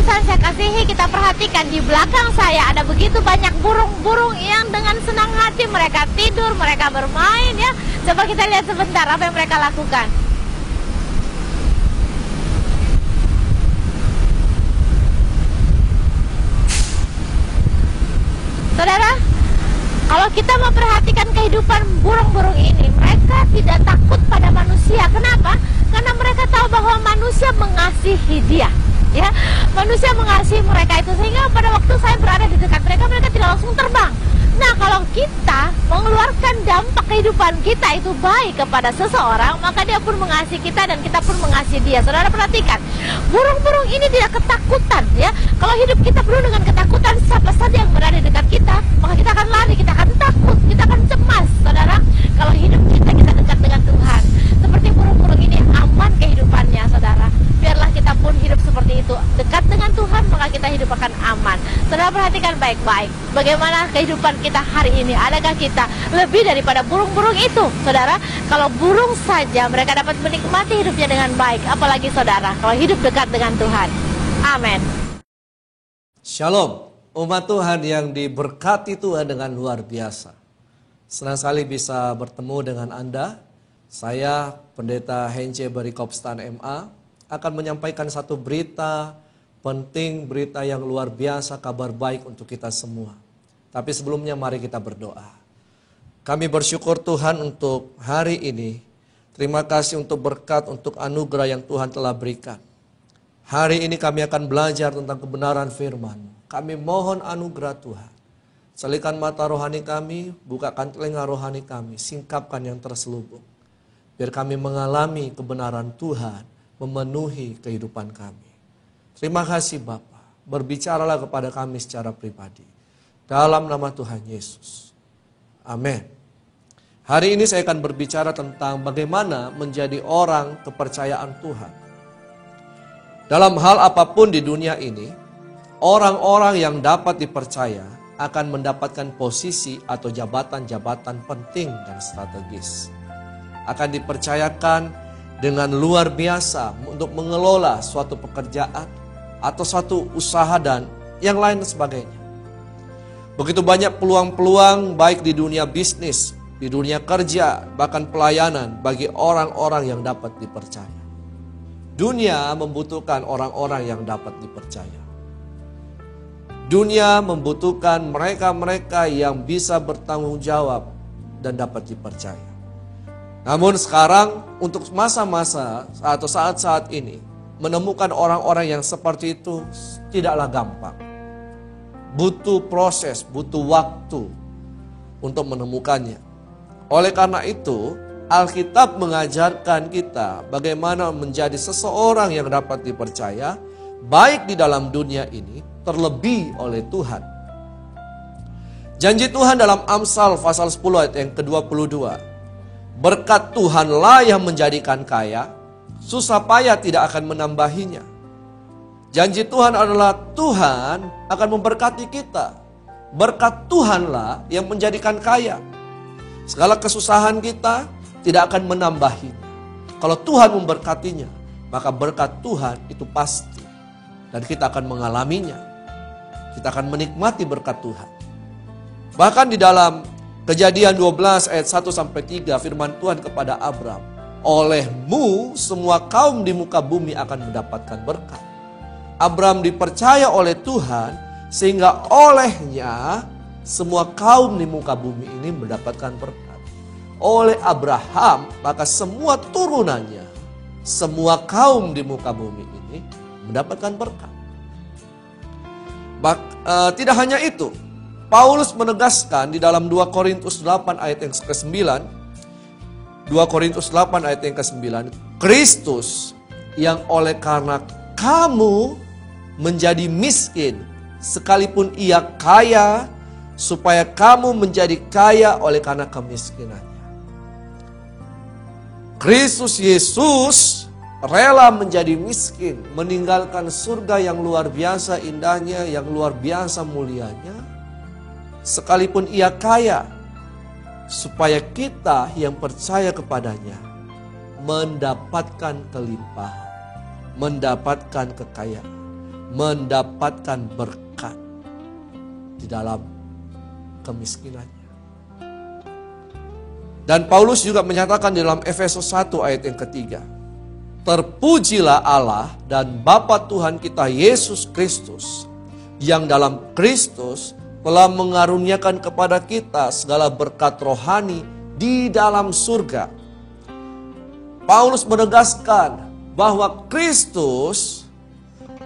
Pemirsa saya kasihi, kita perhatikan di belakang saya ada begitu banyak burung-burung yang dengan senang hati mereka tidur, mereka bermain ya. Coba kita lihat sebentar apa yang mereka lakukan. Saudara, kalau kita memperhatikan kehidupan burung-burung ini, mereka tidak takut pada manusia. Kenapa? Karena mereka tahu bahwa manusia mengasihi dia. Ya, manusia mengasihi mereka itu, sehingga pada waktu saya berada di dekat mereka, mereka tidak langsung terbang. Nah, kalau kita mengeluarkan dampak kehidupan kita itu baik kepada seseorang, maka dia pun mengasihi kita dan kita pun mengasihi dia. Saudara perhatikan, burung-burung ini tidak ketakutan ya. Kalau hidup kita penuh dengan ketakutan, siapa saja yang berada di dekat kita, maka kita akan lari, kita akan takut, kita akan cemas. Saudara, kalau hidup kita dekat dengan Tuhan, seperti burung-burung ini aman kehidupannya, saudara. Biarlah kita pun hidup seperti itu, dekat dengan Tuhan, maka kita hidup akan aman. Saudara perhatikan baik-baik, bagaimana kehidupan kita hari ini. Adakah kita lebih daripada burung-burung itu? Saudara, kalau burung saja mereka dapat menikmati hidupnya dengan baik, apalagi saudara kalau hidup dekat dengan Tuhan. Amin. Shalom, umat Tuhan yang diberkati Tuhan dengan luar biasa. Senang sekali bisa bertemu dengan Anda. Saya Pendeta Hence Berikopstan MA akan menyampaikan satu berita penting, berita yang luar biasa, kabar baik untuk kita semua. Tapi sebelumnya mari kita berdoa. Kami bersyukur Tuhan untuk hari ini. Terima kasih untuk berkat, untuk anugerah yang Tuhan telah berikan. Hari ini kami akan belajar tentang kebenaran firman. Kami mohon anugerah Tuhan. Selikan mata rohani kami, bukakan telinga rohani kami, singkapkan yang terselubung. Biar kami mengalami kebenaran Tuhan memenuhi kehidupan kami. Terima kasih Bapa. Berbicaralah kepada kami secara pribadi. Dalam nama Tuhan Yesus. Amin. Hari ini saya akan berbicara tentang bagaimana menjadi orang kepercayaan Tuhan. Dalam hal apapun di dunia ini, orang-orang yang dapat dipercaya akan mendapatkan posisi atau jabatan-jabatan penting dan strategis. Akan dipercayakan dengan luar biasa untuk mengelola suatu pekerjaan atau suatu usaha dan yang lain sebagainya. Begitu banyak peluang-peluang baik di dunia bisnis, di dunia kerja, bahkan pelayanan bagi orang-orang yang dapat dipercaya. Dunia membutuhkan orang-orang yang dapat dipercaya. Dunia membutuhkan mereka-mereka yang bisa bertanggung jawab dan dapat dipercaya. Namun sekarang untuk masa-masa atau saat-saat ini, menemukan orang-orang yang seperti itu tidaklah gampang. Butuh proses, butuh waktu untuk menemukannya. Oleh karena itu, Alkitab mengajarkan kita bagaimana menjadi seseorang yang dapat dipercaya, baik di dalam dunia ini, terlebih oleh Tuhan. Janji Tuhan dalam Amsal pasal 10 ayat yang ke-22. Berkat Tuhanlah yang menjadikan kaya, susah payah tidak akan menambahinya. Janji Tuhan adalah Tuhan akan memberkati kita. Berkat Tuhanlah yang menjadikan kaya. Segala kesusahan kita tidak akan menambahinya. Kalau Tuhan memberkatinya, maka berkat Tuhan itu pasti. Dan kita akan mengalaminya. Kita akan menikmati berkat Tuhan. Bahkan di dalam Kejadian 12 ayat 1-3 firman Tuhan kepada Abram. Olehmu semua kaum di muka bumi akan mendapatkan berkat. Abram dipercaya oleh Tuhan sehingga olehnya semua kaum di muka bumi ini mendapatkan berkat. Oleh Abraham maka semua turunannya, semua kaum di muka bumi ini mendapatkan berkat. Tidak hanya itu, Paulus menegaskan di dalam 2 Korintus 8 ayat yang ke-9, 2 Korintus 8 ayat yang ke-9, Kristus yang oleh karena kamu menjadi miskin, sekalipun ia kaya, supaya kamu menjadi kaya oleh karena kemiskinannya. Kristus Yesus rela menjadi miskin, meninggalkan surga yang luar biasa indahnya, yang luar biasa mulianya, sekalipun ia kaya, supaya kita yang percaya kepadanya mendapatkan kelimpahan, mendapatkan kekayaan, mendapatkan berkat di dalam kemiskinannya. Dan Paulus juga menyatakan di dalam Efesus 1 ayat yang ketiga, terpujilah Allah dan Bapa Tuhan kita Yesus Kristus, yang dalam Kristus telah mengaruniakan kepada kita segala berkat rohani di dalam surga. Paulus menegaskan bahwa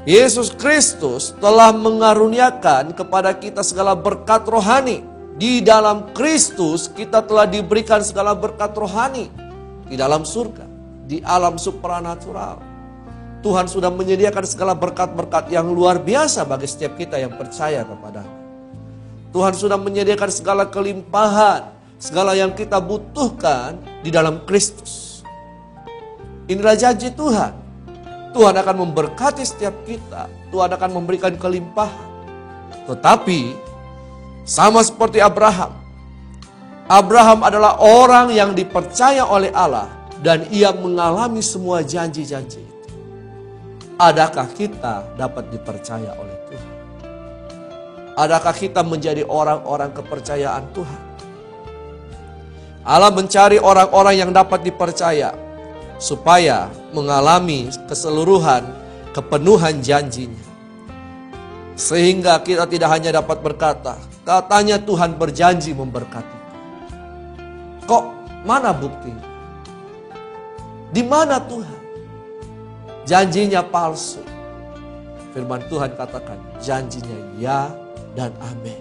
Yesus Kristus telah mengaruniakan kepada kita segala berkat rohani. Di dalam Kristus kita telah diberikan segala berkat rohani di dalam surga, di alam supranatural. Tuhan sudah menyediakan segala berkat-berkat yang luar biasa bagi setiap kita yang percaya kepada-Nya. Tuhan sudah menyediakan segala kelimpahan, segala yang kita butuhkan di dalam Kristus. Inilah janji Tuhan. Tuhan akan memberkati setiap kita. Tuhan akan memberikan kelimpahan. Tetapi sama seperti Abraham. Abraham adalah orang yang dipercaya oleh Allah dan ia mengalami semua janji-janji itu. Adakah kita dapat dipercaya oleh Tuhan? Adakah kita menjadi orang-orang kepercayaan Tuhan? Allah mencari orang-orang yang dapat dipercaya supaya mengalami keseluruhan kepenuhan janjinya. Sehingga kita tidak hanya dapat berkata, katanya Tuhan berjanji memberkati. Kok mana bukti? Di mana Tuhan? Janjinya palsu. Firman Tuhan katakan janjinya ya dan amin.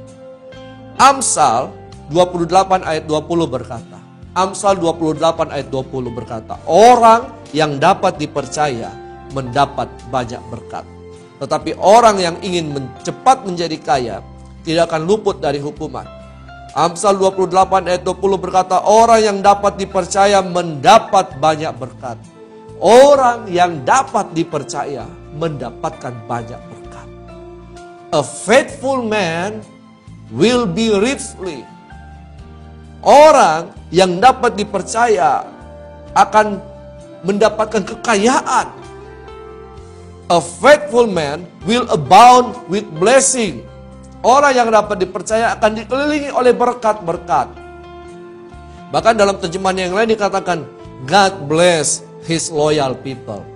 Amsal 28 ayat 20 berkata. Amsal 28 ayat 20 berkata, orang yang dapat dipercaya mendapat banyak berkat. Tetapi orang yang ingin cepat menjadi kaya tidak akan luput dari hukuman. Amsal 28 ayat 20 berkata, orang yang dapat dipercaya mendapat banyak berkat. Orang yang dapat dipercaya mendapatkan banyak berkat. A faithful man will be richly. Orang yang dapat dipercaya akan mendapatkan kekayaan. A faithful man will abound with blessing. Orang yang dapat dipercaya akan dikelilingi oleh berkat-berkat. Bahkan dalam terjemahan yang lain dikatakan, God bless His loyal people.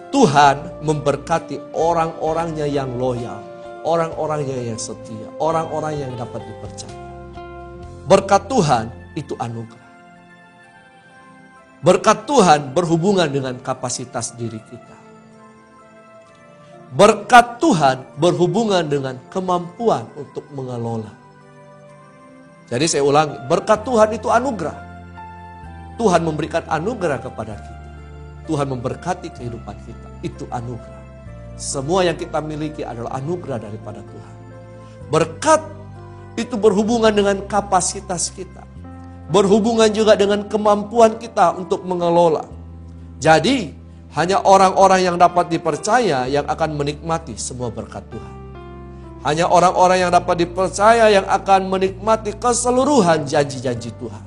Tuhan memberkati orang-orangnya yang loyal, orang-orangnya yang setia, orang-orang yang dapat dipercaya. Berkat Tuhan itu anugerah. Berkat Tuhan berhubungan dengan kapasitas diri kita. Berkat Tuhan berhubungan dengan kemampuan untuk mengelola. Jadi saya ulangi, berkat Tuhan itu anugerah. Tuhan memberikan anugerah kepada kita. Tuhan memberkati kehidupan kita. Itu anugerah. Semua yang kita miliki adalah anugerah daripada Tuhan. Berkat itu berhubungan dengan kapasitas kita. Berhubungan juga dengan kemampuan kita untuk mengelola. Jadi, hanya orang-orang yang dapat dipercaya yang akan menikmati semua berkat Tuhan. Hanya orang-orang yang dapat dipercaya yang akan menikmati keseluruhan janji-janji Tuhan.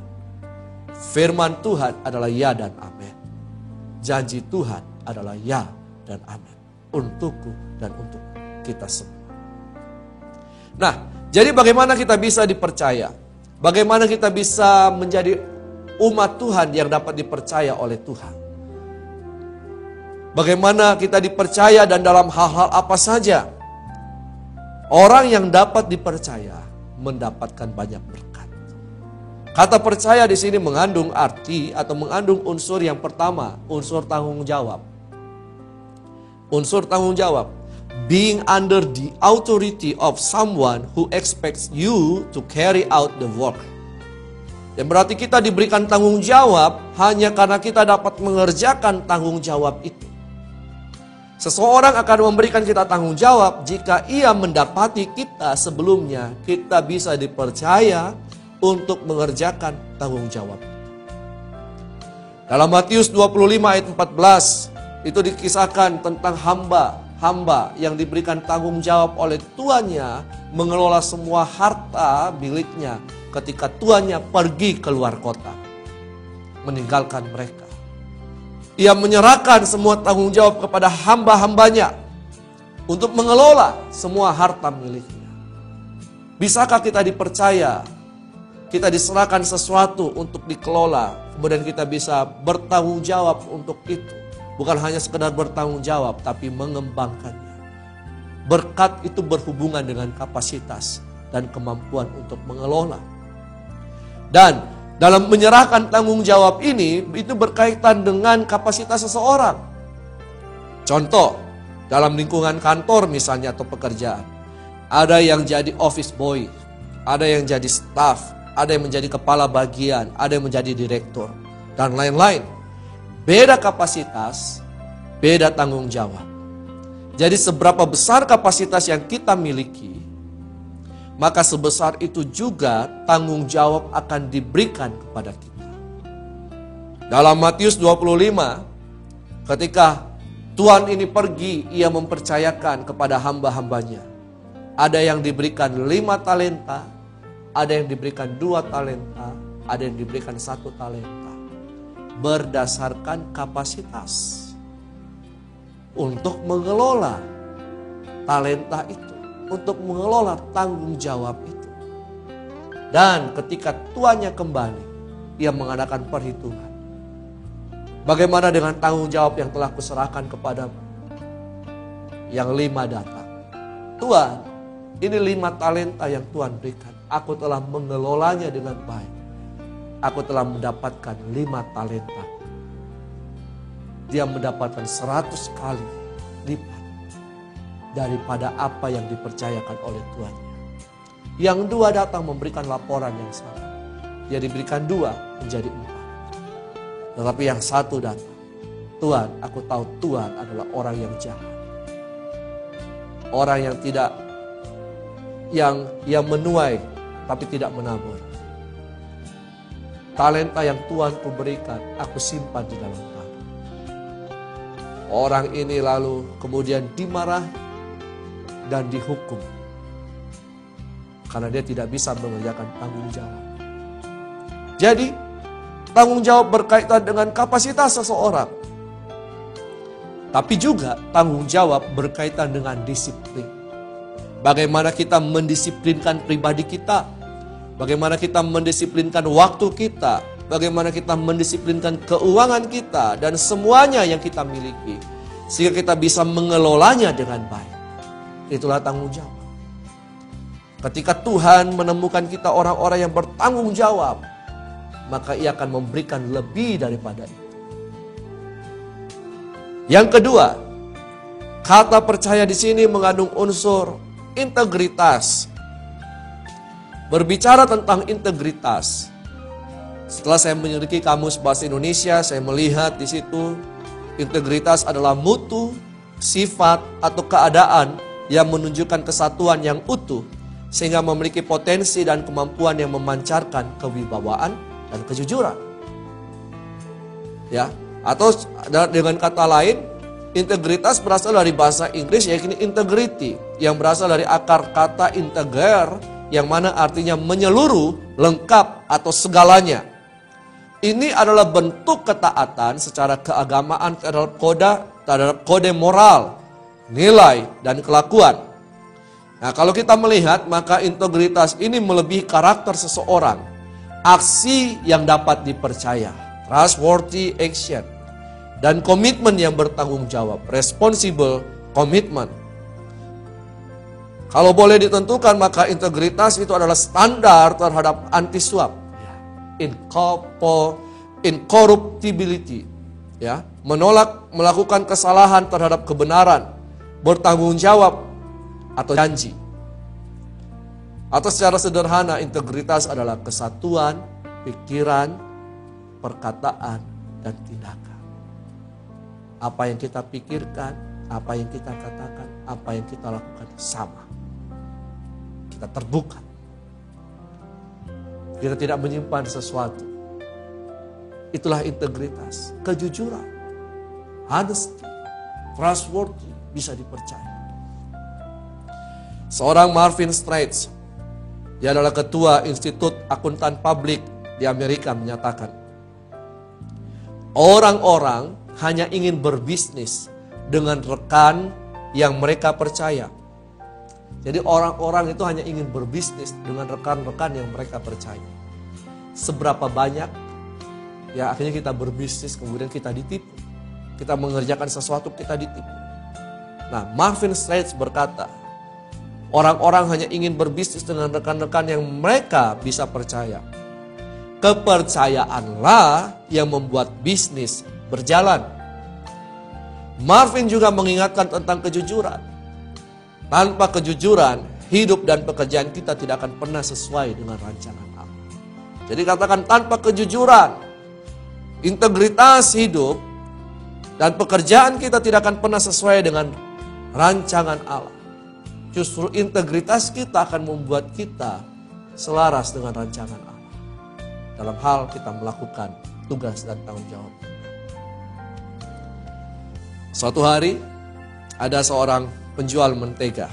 Firman Tuhan adalah ya dan amin. Janji Tuhan adalah ya dan amin. Untukku dan untuk kita semua. Nah, jadi bagaimana kita bisa dipercaya? Bagaimana kita bisa menjadi umat Tuhan yang dapat dipercaya oleh Tuhan? Bagaimana kita dipercaya dan dalam hal-hal apa saja? Orang yang dapat dipercaya mendapatkan banyak berkat. Kata percaya di sini mengandung arti atau mengandung unsur yang pertama, unsur tanggung jawab. Unsur tanggung jawab. Being under the authority of someone who expects you to carry out the work. Yang berarti kita diberikan tanggung jawab hanya karena kita dapat mengerjakan tanggung jawab itu. Seseorang akan memberikan kita tanggung jawab jika ia mendapati kita sebelumnya kita bisa dipercaya untuk mengerjakan tanggung jawab. Dalam Matius 25 ayat 14 itu dikisahkan tentang hamba yang diberikan tanggung jawab oleh tuannya mengelola semua harta miliknya ketika tuannya pergi keluar kota meninggalkan mereka. Ia menyerahkan semua tanggung jawab kepada hamba-hambanya. untuk mengelola semua harta miliknya. Bisakah kita dipercaya, kita diserahkan sesuatu untuk dikelola, kemudian kita bisa bertanggung jawab untuk itu. Bukan hanya sekedar bertanggung jawab, tapi mengembangkannya. Berkat itu berhubungan dengan kapasitas dan kemampuan untuk mengelola. Dan dalam menyerahkan tanggung jawab ini, itu berkaitan dengan kapasitas seseorang. Contoh, dalam lingkungan kantor misalnya atau pekerjaan. Ada yang jadi office boy, ada yang jadi staff, ada yang menjadi kepala bagian, ada yang menjadi direktur, dan lain-lain. Beda kapasitas, beda tanggung jawab. Jadi seberapa besar kapasitas yang kita miliki, maka sebesar itu juga tanggung jawab akan diberikan kepada kita. Dalam Matius 25, ketika Tuhan ini pergi, ia mempercayakan kepada hamba-hambanya. Ada yang diberikan 5 talenta, ada yang diberikan 2 talenta, ada yang diberikan 1 talenta. Berdasarkan kapasitas untuk mengelola talenta itu, untuk mengelola tanggung jawab itu. Dan ketika tuannya kembali, ia mengadakan perhitungan. Bagaimana dengan tanggung jawab yang telah kuserahkan kepadamu? Yang 5 datang. Tuhan, ini 5 talenta yang Tuhan berikan. Aku telah mengelolanya dengan baik. Aku telah mendapatkan 5 talenta. Dia mendapatkan 100 kali lipat daripada apa yang dipercayakan oleh tuannya. Yang 2 datang memberikan laporan yang sama. Dia diberikan 2 menjadi 4. Tetapi yang 1 datang. Tuhan, aku tahu Tuhan adalah orang yang jahat. Orang yang tidak, yang menuai tapi tidak menabur. Talenta yang Tuhan ku berikan, aku simpan di dalam tangan. Orang ini lalu kemudian dimarahi dan dihukum. Karena dia tidak bisa mengerjakan tanggung jawab. Jadi, tanggung jawab berkaitan dengan kapasitas seseorang. Tapi juga tanggung jawab berkaitan dengan disiplin. Bagaimana kita mendisiplinkan pribadi kita. Bagaimana kita mendisiplinkan waktu kita. Bagaimana kita mendisiplinkan keuangan kita. Dan semuanya yang kita miliki. Sehingga kita bisa mengelolanya dengan baik. Itulah tanggung jawab. Ketika Tuhan menemukan kita orang-orang yang bertanggung jawab, maka ia akan memberikan lebih daripada itu. Yang kedua, kata percaya di sini mengandung unsur integritas. Berbicara tentang integritas, setelah saya memiliki kamus bahasa Indonesia, saya melihat di situ integritas adalah mutu, sifat atau keadaan yang menunjukkan kesatuan yang utuh sehingga memiliki potensi dan kemampuan yang memancarkan kewibawaan dan kejujuran. Ya, atau dengan kata lain, integritas berasal dari bahasa Inggris yaitu integrity, yang berasal dari akar kata integer, yang mana artinya menyeluruh, lengkap atau segalanya. Ini adalah bentuk ketaatan secara keagamaan terhadap kode moral, nilai dan kelakuan. Nah, kalau kita melihat, maka integritas ini melebihi karakter seseorang. Aksi yang dapat dipercaya, trustworthy action, dan komitmen yang bertanggung jawab, responsible commitment. Kalau boleh ditentukan, maka integritas itu adalah standar terhadap anti suap, incorruptibility, ya, menolak melakukan kesalahan terhadap kebenaran, bertanggung jawab atau janji. Atau secara sederhana, integritas adalah kesatuan, pikiran, perkataan, dan tindakan. Apa yang kita pikirkan, apa yang kita katakan, apa yang kita lakukan sama. Kita terbuka. Kita tidak menyimpan sesuatu. Itulah integritas, kejujuran, honesty, trustworthy, bisa dipercaya. Seorang Marvin Straits, dia adalah ketua Institut Akuntan Publik di Amerika, menyatakan, orang-orang hanya ingin berbisnis dengan rekan yang mereka percaya. Jadi orang-orang itu hanya ingin berbisnis dengan rekan-rekan yang mereka percaya. Seberapa banyak ya akhirnya kita berbisnis kemudian kita ditipu. Kita mengerjakan sesuatu kita ditipu. Nah, Marvin Straits berkata, orang-orang hanya ingin berbisnis dengan rekan-rekan yang mereka bisa percaya. Kepercayaanlah yang membuat bisnis berjalan. Marvin juga mengingatkan tentang kejujuran. Tanpa kejujuran, hidup dan pekerjaan kita tidak akan pernah sesuai dengan rancangan Allah. Jadi katakan, tanpa kejujuran, integritas hidup dan pekerjaan kita tidak akan pernah sesuai dengan rancangan Allah. Justru integritas kita akan membuat kita selaras dengan rancangan Allah. Dalam hal kita melakukan tugas dan tanggung jawab. Suatu hari ada seorang penjual mentega.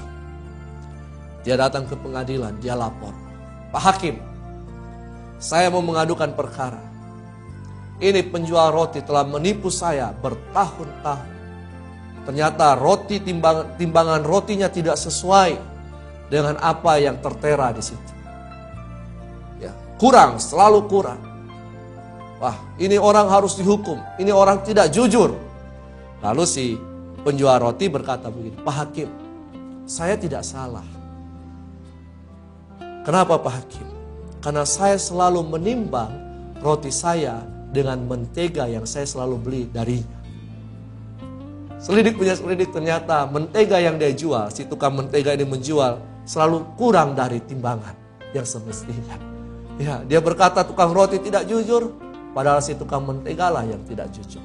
Dia datang ke pengadilan, dia lapor. Pak Hakim, saya mau mengadukan perkara. Ini penjual roti telah menipu saya bertahun-tahun. Ternyata timbangan rotinya tidak sesuai dengan apa yang tertera di situ. Ya, kurang, selalu kurang. Wah, ini orang harus dihukum. Ini orang tidak jujur. Lalu si penjual roti berkata begini, Pak Hakim, saya tidak salah. Kenapa Pak Hakim? Karena saya selalu menimbang roti saya dengan mentega yang saya selalu beli darinya. Selidik punya selidik, ternyata mentega yang dia jual, si tukang mentega ini menjual selalu kurang dari timbangan yang semestinya. Ya, dia berkata tukang roti tidak jujur, padahal si tukang mentega lah yang tidak jujur.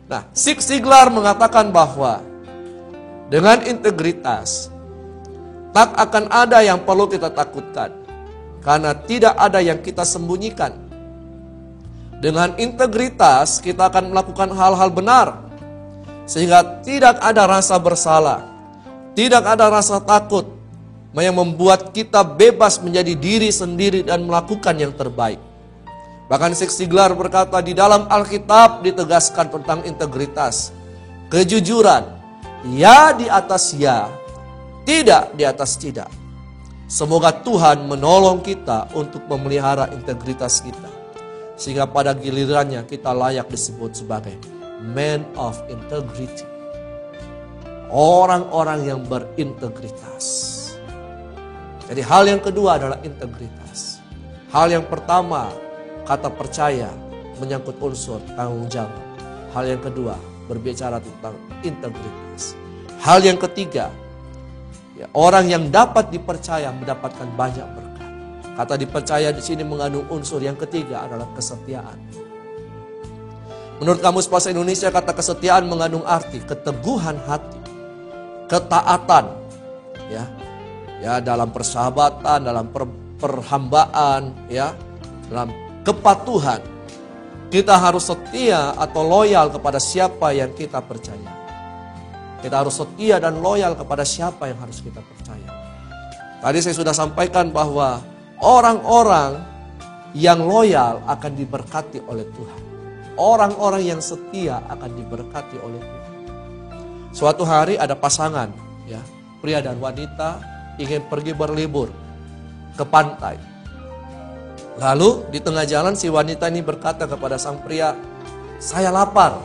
Nah, Zig Ziglar mengatakan bahwa dengan integritas tak akan ada yang perlu kita takutkan, karena tidak ada yang kita sembunyikan. Dengan integritas kita akan melakukan hal-hal benar, sehingga tidak ada rasa bersalah, tidak ada rasa takut, yang membuat kita bebas menjadi diri sendiri dan melakukan yang terbaik. Bahkan Zig Ziglar berkata, di dalam Alkitab ditegaskan tentang integritas, kejujuran, ya di atas ya, tidak di atas tidak. Semoga Tuhan menolong kita untuk memelihara integritas kita, sehingga pada gilirannya kita layak disebut sebagai man of integrity. Orang-orang yang berintegritas. Jadi hal yang kedua adalah integritas. Hal yang pertama, kata percaya menyangkut unsur tanggung jawab. Hal yang kedua, berbicara tentang integritas. Hal yang ketiga, ya, orang yang dapat dipercaya mendapatkan banyak berkat. Kata dipercaya di sini mengandung unsur yang ketiga adalah kesetiaan. Menurut Kamus Bahasa Indonesia, kata kesetiaan mengandung arti keteguhan hati, ketaatan, ya dalam persahabatan, dalam perhambaan, ya dalam kepatuhan. Kita harus setia atau loyal kepada siapa yang kita percaya. Kita harus setia dan loyal kepada siapa yang harus kita percaya. Tadi saya sudah sampaikan bahwa orang-orang yang loyal akan diberkati oleh Tuhan. Orang-orang yang setia akan diberkati oleh Tuhan. Suatu hari ada pasangan, ya, pria dan wanita ingin pergi berlibur ke pantai. Lalu di tengah jalan si wanita ini berkata kepada sang pria, saya lapar.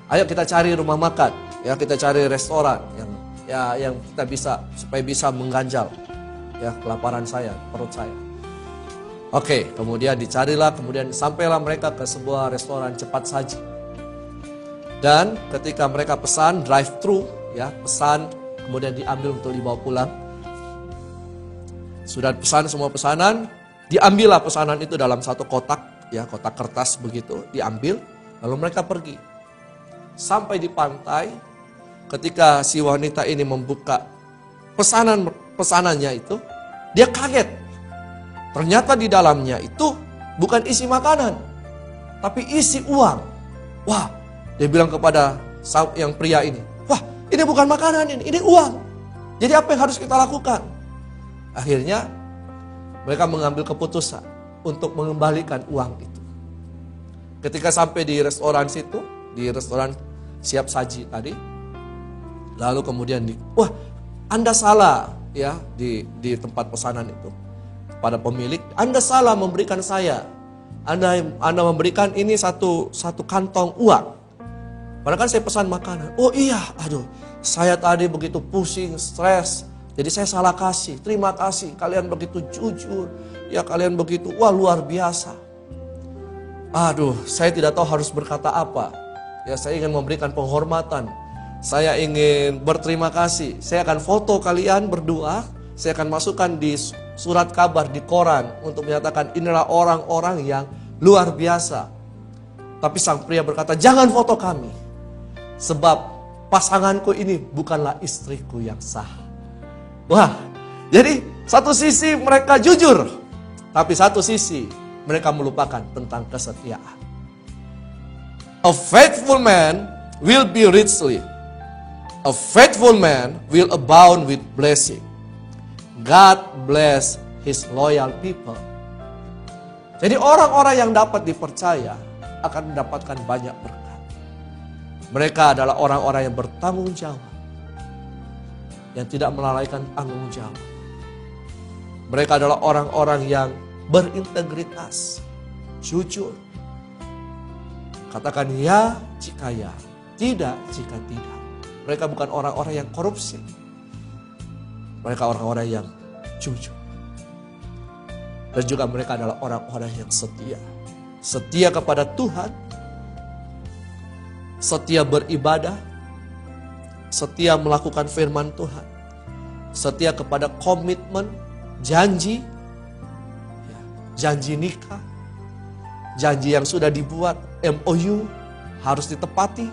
Ayo kita cari rumah makan, ya kita cari restoran yang kita bisa supaya bisa mengganjal ya kelaparan saya, perut saya. Oke, kemudian dicarilah, kemudian sampailah mereka ke sebuah restoran cepat saji. Dan ketika mereka pesan drive thru, ya pesan kemudian diambil untuk dibawa pulang. Sudah pesan semua pesanan, diambillah pesanan itu dalam satu kotak, ya kotak kertas begitu, diambil, lalu mereka pergi. Sampai di pantai, ketika si wanita ini membuka pesanannya itu, dia kaget. Ternyata di dalamnya itu bukan isi makanan, tapi isi uang. Wah, dia bilang kepada yang pria ini, wah ini bukan makanan ini uang. Jadi apa yang harus kita lakukan? Akhirnya mereka mengambil keputusan untuk mengembalikan uang itu. Ketika sampai di restoran situ, di restoran siap saji tadi, Lalu kemudian wah, Anda salah ya di tempat pesanan itu. Pada pemilik, Anda salah memberikan saya. Anda memberikan ini satu kantong uang. Padahal kan saya pesan makanan. Oh iya, aduh, saya tadi begitu pusing, stres. Jadi saya salah kasih. Terima kasih, kalian begitu jujur. Ya kalian begitu, wah luar biasa. Aduh, saya tidak tahu harus berkata apa. Ya saya ingin memberikan penghormatan. Saya ingin berterima kasih. Saya akan foto kalian berdua. Saya akan masukkan di surat kabar di koran untuk menyatakan inilah orang-orang yang luar biasa. Tapi sang pria berkata, jangan foto kami. Sebab pasanganku ini bukanlah istriku yang sah. Wah, jadi satu sisi mereka jujur. Tapi satu sisi mereka melupakan tentang kesetiaan. A faithful man will be richly. A faithful man will abound with blessing. God bless His loyal people. Jadi orang-orang yang dapat dipercaya akan mendapatkan banyak berkat. Mereka adalah orang-orang yang bertanggung jawab, yang tidak melalaikan tanggung jawab. Mereka adalah orang-orang yang berintegritas, jujur. Katakan ya jika ya, tidak jika tidak. Mereka bukan orang-orang yang korupsi. Mereka orang-orang yang jujur. Dan juga mereka adalah orang-orang yang setia. Setia kepada Tuhan. Setia beribadah. Setia melakukan firman Tuhan. Setia kepada komitmen, janji. Janji nikah. Janji yang sudah dibuat, MOU, harus ditepati.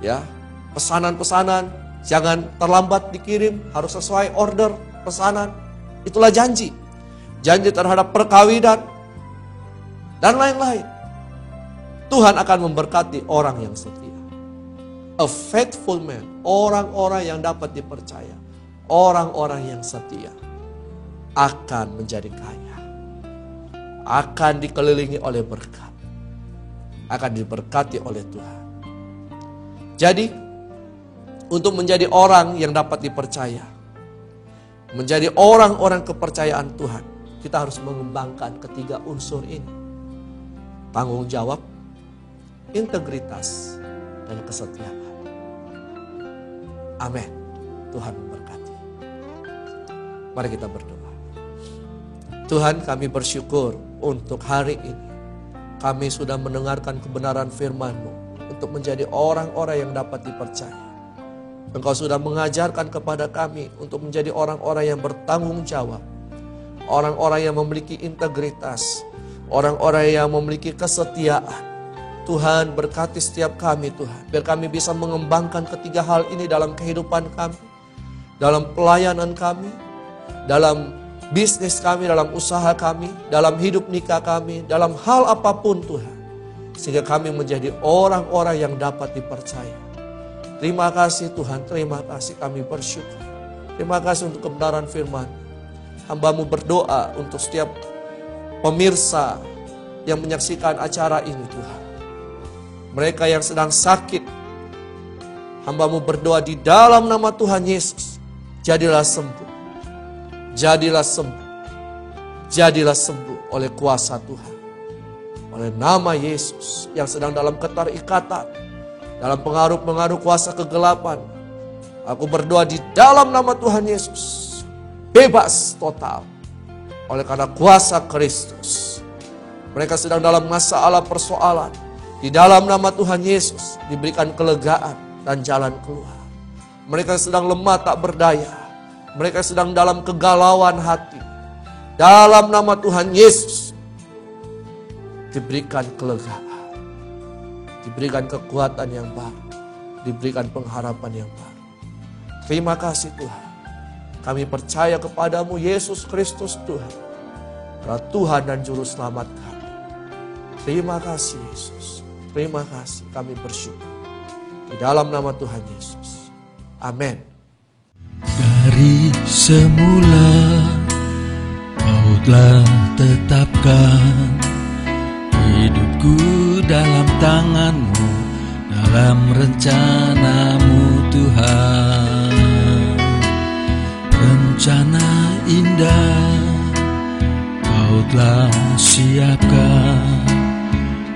Ya, pesanan-pesanan jangan terlambat dikirim, harus sesuai order pesanan. Itulah janji. Janji terhadap perkawinan dan lain-lain. Tuhan akan memberkati orang yang setia. A faithful man, orang-orang yang dapat dipercaya, orang-orang yang setia akan menjadi kaya. Akan dikelilingi oleh berkat. Akan diberkati oleh Tuhan. Jadi, untuk menjadi orang yang dapat dipercaya, menjadi orang-orang kepercayaan Tuhan, kita harus mengembangkan ketiga unsur ini. Tanggung jawab, integritas, dan kesetiaan. Amin. Tuhan memberkati. Mari kita berdoa. Tuhan, kami bersyukur untuk hari ini. Kami sudah mendengarkan kebenaran firman-Mu untuk menjadi orang-orang yang dapat dipercaya. Engkau sudah mengajarkan kepada kami untuk menjadi orang-orang yang bertanggung jawab. Orang-orang yang memiliki integritas. Orang-orang yang memiliki kesetiaan. Tuhan, berkati setiap kami Tuhan. Biar kami bisa mengembangkan ketiga hal ini dalam kehidupan kami. Dalam pelayanan kami. Dalam bisnis kami, dalam usaha kami. Dalam hidup nikah kami. Dalam hal apapun Tuhan. Sehingga kami menjadi orang-orang yang dapat dipercaya. Terima kasih Tuhan, terima kasih, kami bersyukur. Terima kasih untuk kebenaran firman. Hamba-Mu berdoa untuk setiap pemirsa yang menyaksikan acara ini Tuhan. Mereka yang sedang sakit, hamba-Mu berdoa di dalam nama Tuhan Yesus. Jadilah sembuh. Jadilah sembuh. Jadilah sembuh oleh kuasa Tuhan. Oleh nama Yesus yang sedang dalam keterikatan. Dalam pengaruh-pengaruh kuasa kegelapan. Aku berdoa di dalam nama Tuhan Yesus. Bebas total. Oleh karena kuasa Kristus. Mereka sedang dalam masalah persoalan. Di dalam nama Tuhan Yesus diberikan kelegaan dan jalan keluar. Mereka sedang lemah tak berdaya. Mereka sedang dalam kegalauan hati. Dalam nama Tuhan Yesus diberikan kelegaan. Diberikan kekuatan yang baru. Diberikan pengharapan yang baru. Terima kasih Tuhan. Kami percaya kepadamu Yesus Kristus Tuhan. adalah Tuhan dan Juru Selamat kami. Terima kasih Yesus. Terima kasih, kami bersyukur. Di dalam nama Tuhan Yesus. Amin. Dari semula Kau telah tetapkan hidupku dalam tangan-Mu, dalam rencana-Mu Tuhan. Rencana indah Kau telah siapkan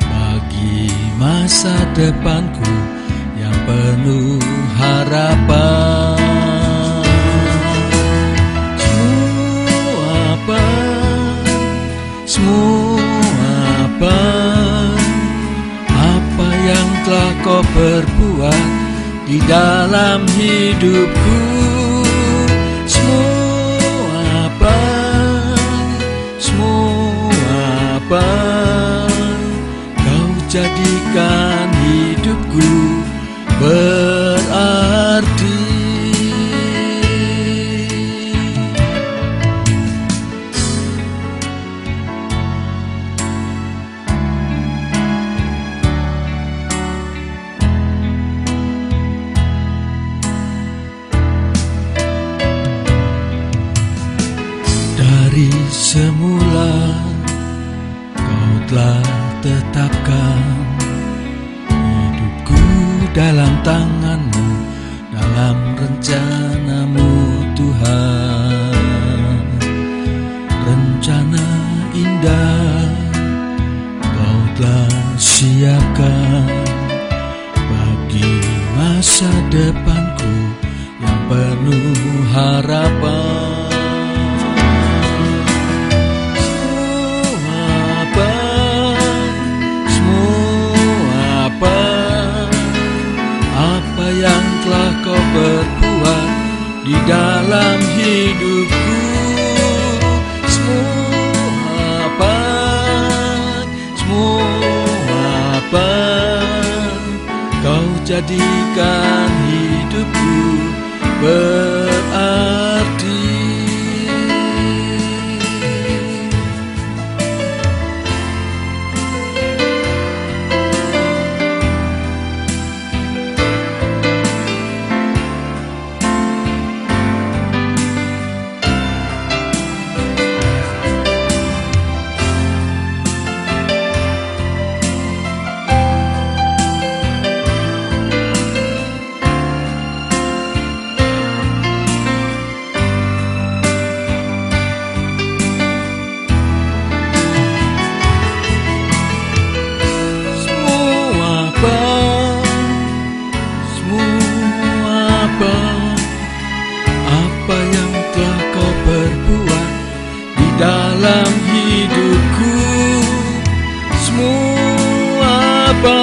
bagi masa depanku yang penuh harapan. Apa yang telah Kau perbuat di dalam hidupku, semua apa Kau jadikan hidupku berarti. Dari semula Kau telah tetapkan hidupku dalam tangan-Mu, dalam rencana-Mu Tuhan. Rencana indah Kau telah siapkan bagi masa depanku yang penuh harapan. Apa yang telah Kau perbuat di dalam hidupku, semua apa Kau jadikan hidupku berarti. Apa yang telah Kau perbuat di dalam hidupku, semua apa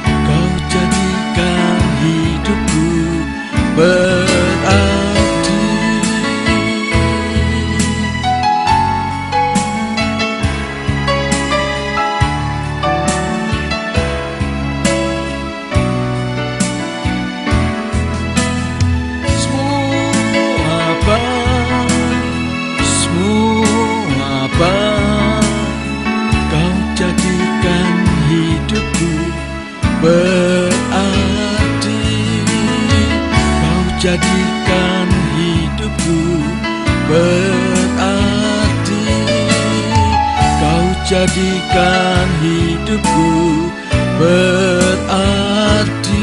Kau jadikan hidupku berarti. Kau jadikan hidupku berarti. Kau jadikan hidupku berarti. Kau jadikan hidupku berarti.